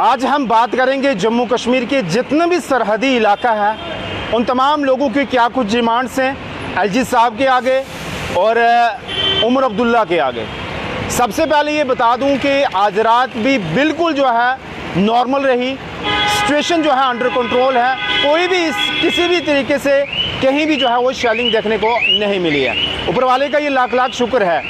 आज हम बात करेंगे जम्मू कश्मीर के जितने भी सरहदी इलाका है उन तमाम लोगों की क्या कुछ डिमांड्स हैं एलजी साहब के आगे और उमर अब्दुल्ला के आगे। सबसे पहले ये बता दूं कि आज रात भी बिल्कुल जो है नॉर्मल रही, सिचुएशन जो है अंडर कंट्रोल है, कोई भी किसी भी तरीके से कहीं भी जो है वो शेलिंग देखने को नहीं मिली है। ऊपर वाले का ये लाख लाख शुक्र है,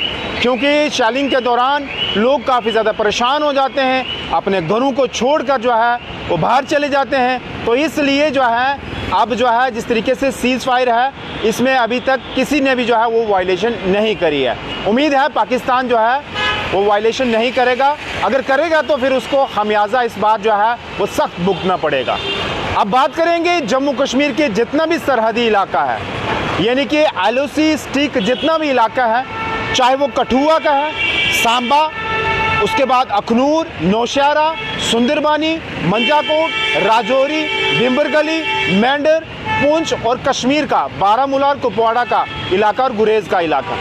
क्योंकि शेलिंग के दौरान लोग काफ़ी ज़्यादा परेशान हो जाते हैं, अपने घरों को छोड़कर जो है वो बाहर चले जाते हैं। तो इसलिए जो है अब जो है जिस तरीके से सीज़ फायर है इसमें अभी तक किसी ने भी जो है वो वायलेशन नहीं करी है। उम्मीद है पाकिस्तान जो है वो वायलेशन नहीं करेगा, अगर करेगा तो फिर उसको खमियाजा इस बात जो है वो सख्त भुगतना पड़ेगा। अब बात करेंगे जम्मू कश्मीर के जितना भी सरहदी इलाका है, यानी कि LOC स्टिक जितना भी इलाका है, चाहे वो कठुआ का है, सांबा, उसके बाद अखनूर, नौशहरा, सुंदरबानी, मंजाकोट, राजौरी, बिम्बरगली, मेंढर, पुंछ और कश्मीर का बारामूला और कुपवाड़ा का इलाका और गुरेज का इलाका।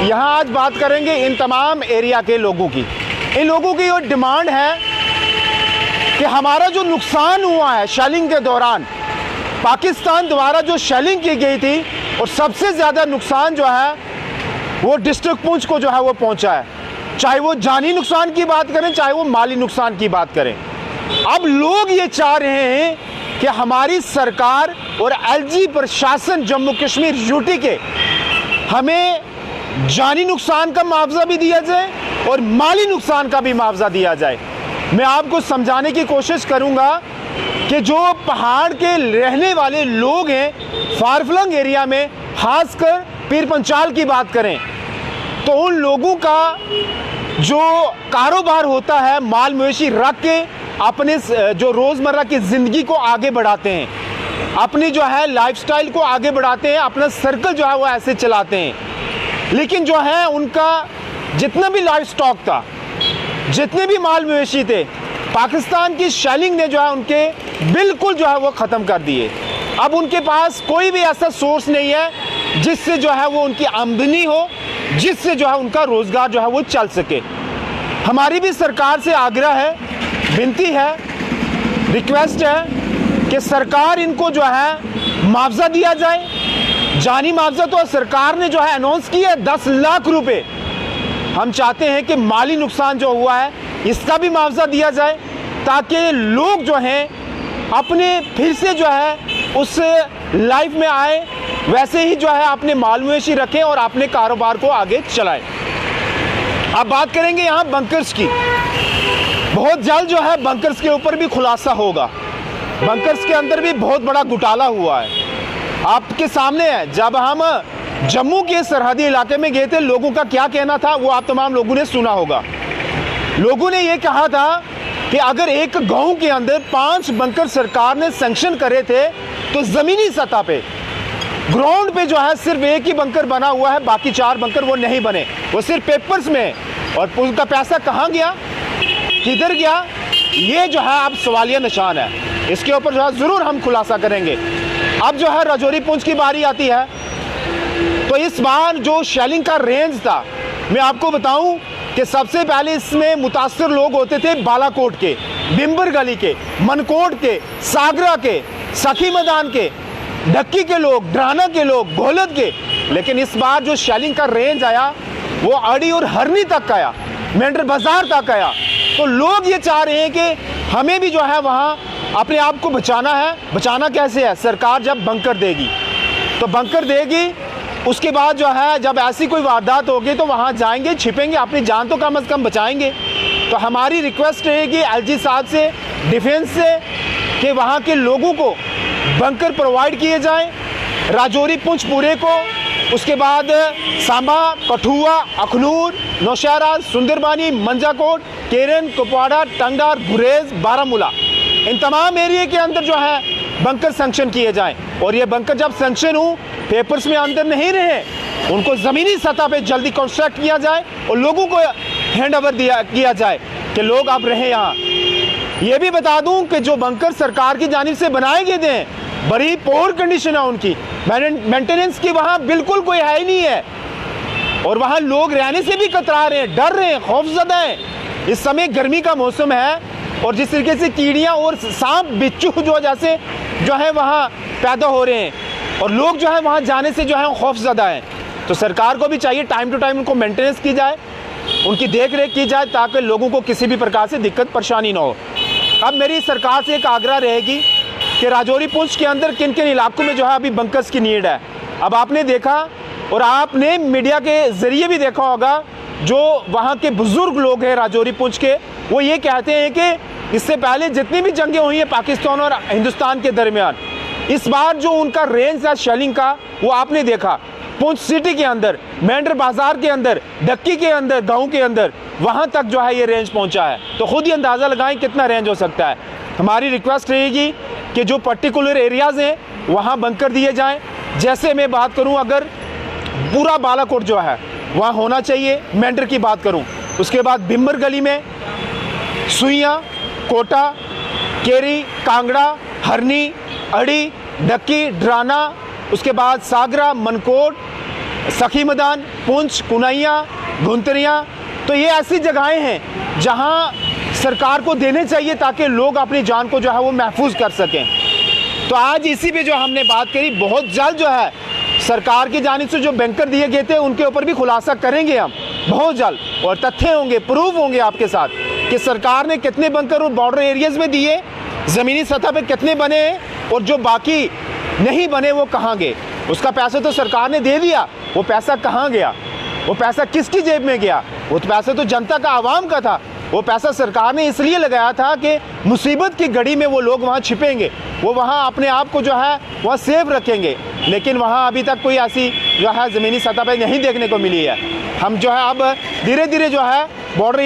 यहाँ आज बात करेंगे इन तमाम एरिया के लोगों की। इन लोगों की ये डिमांड है कि हमारा जो नुकसान हुआ है शेलिंग के दौरान, पाकिस्तान द्वारा जो शेलिंग की गई थी और सबसे ज़्यादा नुकसान जो है वो डिस्ट्रिक्ट पुंछ को जो है वो पहुंचा है, चाहे वो जानी नुकसान की बात करें चाहे वो माली नुकसान की बात करें। अब लोग ये चाह रहे हैं कि हमारी सरकार और LG प्रशासन जम्मू कश्मीर यूटी के हमें जानी नुकसान का मुआवजा भी दिया जाए और माली नुकसान का भी मुआवजा दिया जाए। मैं आपको समझाने की कोशिश करूंगा कि जो पहाड़ के रहने वाले लोग हैं, फारफलंग एरिया में खासकर पीर पंचाल की बात करें तो उन लोगों का जो कारोबार होता है माल मवेशी रख के अपने जो रोज़मर्रा की ज़िंदगी को आगे बढ़ाते हैं, अपनी जो है लाइफस्टाइल को आगे बढ़ाते हैं, अपना सर्कल जो है वो ऐसे चलाते हैं। लेकिन जो है उनका जितना भी लाइफ स्टॉक था, जितने भी माल मवेशी थे, पाकिस्तान की शेलिंग ने जो है उनके बिल्कुल जो है वो ख़त्म कर दिए। अब उनके पास कोई भी ऐसा सोर्स नहीं है जिससे जो है वो उनकी आमदनी हो, जिससे जो है उनका रोज़गार जो है वो चल सके। हमारी भी सरकार से आग्रह है, विनती है, रिक्वेस्ट है कि सरकार इनको जो है मुआवजा दिया जाए। जानी मुआवजा तो सरकार ने जो है अनाउंस किया है 10 लाख रुपए। हम चाहते हैं कि माली नुकसान जो हुआ है इसका भी मुआवजा दिया जाए, ताकि लोग जो हैं अपने फिर से जो है उस लाइफ में आए, वैसे ही जो है अपने माल मवेशी रखें और अपने कारोबार को आगे चलाएं। अब बात करेंगे यहाँ बंकर्स की। बहुत जल्द जो है बंकर्स के ऊपर भी खुलासा होगा। बंकर्स के अंदर भी बहुत बड़ा घोटाला हुआ है, आपके सामने है। जब हम जम्मू के सरहदी इलाके में गए थे, लोगों का क्या कहना था वो आप तमाम लोगों ने सुना होगा। लोगों ने ये कहा था कि अगर एक गांव के अंदर 5 बंकर सरकार ने सैंक्शन करे थे तो ज़मीनी सतह पे ग्राउंड पे जो है सिर्फ एक ही बंकर बना हुआ है, बाकी 4 बंकर वो नहीं बने, वो सिर्फ पेपर्स में। और उसका पैसा कहाँ गया, किधर गया, ये जो है अब सवालिया निशान है। इसके ऊपर जो है ज़रूर हम खुलासा करेंगे। अब जो है राजौरी पुंछ की बारी आती है, तो इस बार जो शेलिंग का रेंज था, मैं आपको बताऊं कि सबसे पहले इसमें मुतासर लोग होते थे बालाकोट के, बिम्बरगली के, मनकोट के, सागरा के, सखी मैदान के, ढक्की के लोग, ड्राना के लोग, घोलद के। लेकिन इस बार जो शेलिंग का रेंज आया वो अड़ी और हरनी तक आया, मेंढर बाजार तक आया। तो लोग ये चाह रहे हैं कि हमें भी जो है वहाँ अपने आप को बचाना है। बचाना कैसे है, सरकार जब बंकर देगी तो बंकर देगी, उसके बाद जो है जब ऐसी कोई वारदात होगी तो वहाँ जाएंगे, छिपेंगे, अपनी जान तो कम से कम बचाएंगे। तो हमारी रिक्वेस्ट रहेगी LG साहब से, डिफेंस से, कि वहाँ के लोगों को बंकर प्रोवाइड किए जाएं, राजौरी पुंछ पूरे को, उसके बाद सांबा, कठुआ, अखनूर, नौशहरा, सुंदरबानी, मंजाकोट, केरन, कुपवाड़ा, टंगडार, गुरेज, बारामूला, इन तमाम एरिया के अंदर जो है बंकर सैंक्शन किए जाएं। और ये बंकर जब सैंक्शन हो, पेपर्स में अंदर नहीं रहे, उनको ज़मीनी सतह पे जल्दी कंस्ट्रक्ट किया जाए और लोगों को हैंड ओवर किया जाए कि लोग अब रहें यहाँ। ये भी बता दूं कि जो बंकर सरकार की जानिब से बनाए गए थे, बड़ी पोर कंडीशन है उनकी, मेंटेनेंस की वहाँ बिल्कुल कोई है ही नहीं है। और वहाँ लोग रहने से भी कतरा रहे हैं, डर रहे हैं, खौफजदा हैं इस समय गर्मी का मौसम है और जिस तरीके से कीड़ियाँ और सांप बिच्छू जो है वहाँ पैदा हो रहे हैं और लोग जो है वहाँ जाने से जो है खौफज़दा हैं, तो सरकार को भी चाहिए टाइम टू टाइम उनको मेंटेनेंस की जाए, उनकी देख रेख की जाए ताकि लोगों को किसी भी प्रकार से दिक्कत परेशानी ना हो। अब मेरी सरकार से एक आग्रह रहेगी कि राजौरी पुंछ के अंदर किन किन इलाकों में जो है अभी बंकर्स की नीड है। अब आपने देखा और आपने मीडिया के ज़रिए भी देखा होगा, जो वहाँ के बुज़ुर्ग लोग हैं राजौरी पुंछ के, वो ये कहते हैं कि इससे पहले जितनी भी जंगें हुई हैं पाकिस्तान और हिंदुस्तान के दरमियान, इस बार जो उनका रेंज है शेलिंग का वो आपने देखा पुंछ सिटी के अंदर, मेंढर बाज़ार के अंदर, डक्की के अंदर, गाँव के अंदर, वहाँ तक जो है ये रेंज पहुँचा है। तो ख़ुद ही अंदाज़ा लगाएं कितना रेंज हो सकता है। हमारी रिक्वेस्ट रहेगी कि जो पर्टिकुलर एरियाज़ हैं वहाँ बंकर दिए जाएँ। जैसे मैं बात करूँ, अगर पूरा बालाकोट जो है वहाँ होना चाहिए, मेंढर की बात करूँ, उसके बाद भिम्बर गली में सुइयाँ, कोटा, केरी, कांगड़ा, हरनी, अड़ी, डक्की, ड्राना, उसके बाद सागरा, मनकोट, सखी मैदान, पुंछ, कुनैया, घुंतरियाँ, तो ये ऐसी जगहें हैं जहाँ सरकार को देने चाहिए ताकि लोग अपनी जान को जो है वो महफूज कर सकें। तो आज इसी पे जो हमने बात करी, बहुत जल्द जो है सरकार की जानिब से जो बैंकर दिए गए थे उनके ऊपर भी खुलासा करेंगे हम बहुत जल्द, और तथ्य होंगे, प्रूफ होंगे आपके साथ कि सरकार ने कितने बंकर और बॉर्डर एरियाज़ में दिए, ज़मीनी सतह पे कितने बने हैं और जो बाकी नहीं बने वो कहाँ गए। उसका पैसा तो सरकार ने दे दिया, वो पैसा कहाँ गया, वो पैसा किसकी जेब में गया? वो तो पैसा तो जनता का, आवाम का था। वो पैसा सरकार ने इसलिए लगाया था कि मुसीबत की घड़ी में वो लोग वहाँ छिपेंगे, वो वहाँ अपने आप को जो है वहाँ सेफ रखेंगे। लेकिन वहाँ अभी तक कोई ऐसी जो है ज़मीनी सतह पर नहीं देखने को मिली है। हम जो है अब धीरे धीरे जो है बॉर्डर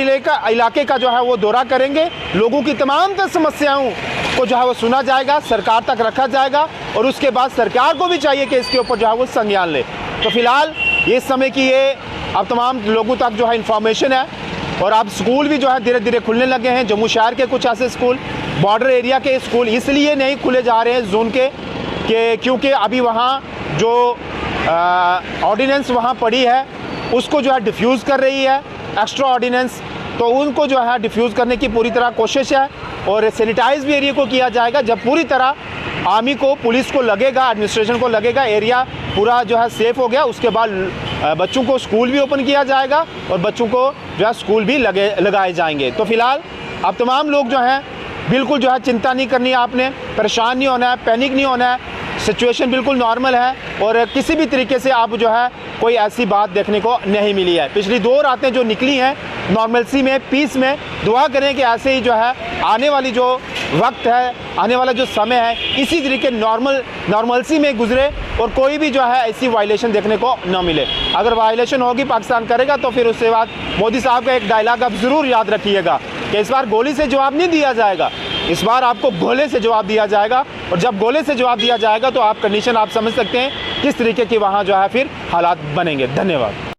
इलाके का जो है वो दौरा करेंगे, लोगों की तमाम तर समस्याओं को जो है वो सुना जाएगा, सरकार तक रखा जाएगा और उसके बाद सरकार को भी चाहिए कि इसके ऊपर जो है वो संज्ञान ले। तो फिलहाल ये समय की ये अब तमाम लोगों तक जो है इंफॉर्मेशन है। और अब स्कूल भी जो है धीरे धीरे खुलने लगे हैं। जम्मू शहर के कुछ ऐसे स्कूल, बॉर्डर एरिया के स्कूल इसलिए नहीं खुले जा रहे हैं जोन के क्योंकि अभी वहाँ जो ऑर्डिनेंस वहाँ पड़ी है उसको जो है डिफ्यूज़ कर रही है एक्स्ट्रा ऑर्डिनेंस, तो उनको जो है डिफ्यूज़ करने की पूरी तरह कोशिश है और सैनिटाइज भी एरिया को किया जाएगा। जब पूरी तरह आर्मी को, पुलिस को लगेगा, एडमिनिस्ट्रेशन को लगेगा एरिया पूरा जो है सेफ हो गया, उसके बाद बच्चों को स्कूल भी ओपन किया जाएगा और बच्चों को जो है स्कूल भी लगाए जाएंगे। तो फिलहाल अब तमाम लोग जो हैं बिल्कुल जो है चिंता नहीं करनी है, आपने परेशान नहीं होना है, पैनिक नहीं होना है, सिचुएशन बिल्कुल नॉर्मल है और किसी भी तरीके से आप जो है कोई ऐसी बात देखने को नहीं मिली है। पिछली 2 रातें जो निकली हैं नॉर्मलसी में, पीस में, दुआ करें कि ऐसे ही जो है आने वाली जो वक्त है, आने वाला जो समय है इसी तरीके नॉर्मलसी में गुजरे और कोई भी जो है ऐसी वायलेशन देखने को न मिले। अगर वायलेशन होगी पाकिस्तान करेगा तो फिर उसके बाद मोदी साहब का एक डायलॉग आप ज़रूर याद रखिएगा कि इस बार गोली से जवाब नहीं दिया जाएगा, इस बार आपको गोले से जवाब दिया जाएगा। और जब गोले से जवाब दिया जाएगा तो आप कंडीशन आप समझ सकते हैं किस तरीके की वहाँ जो है फिर हालात बनेंगे। धन्यवाद।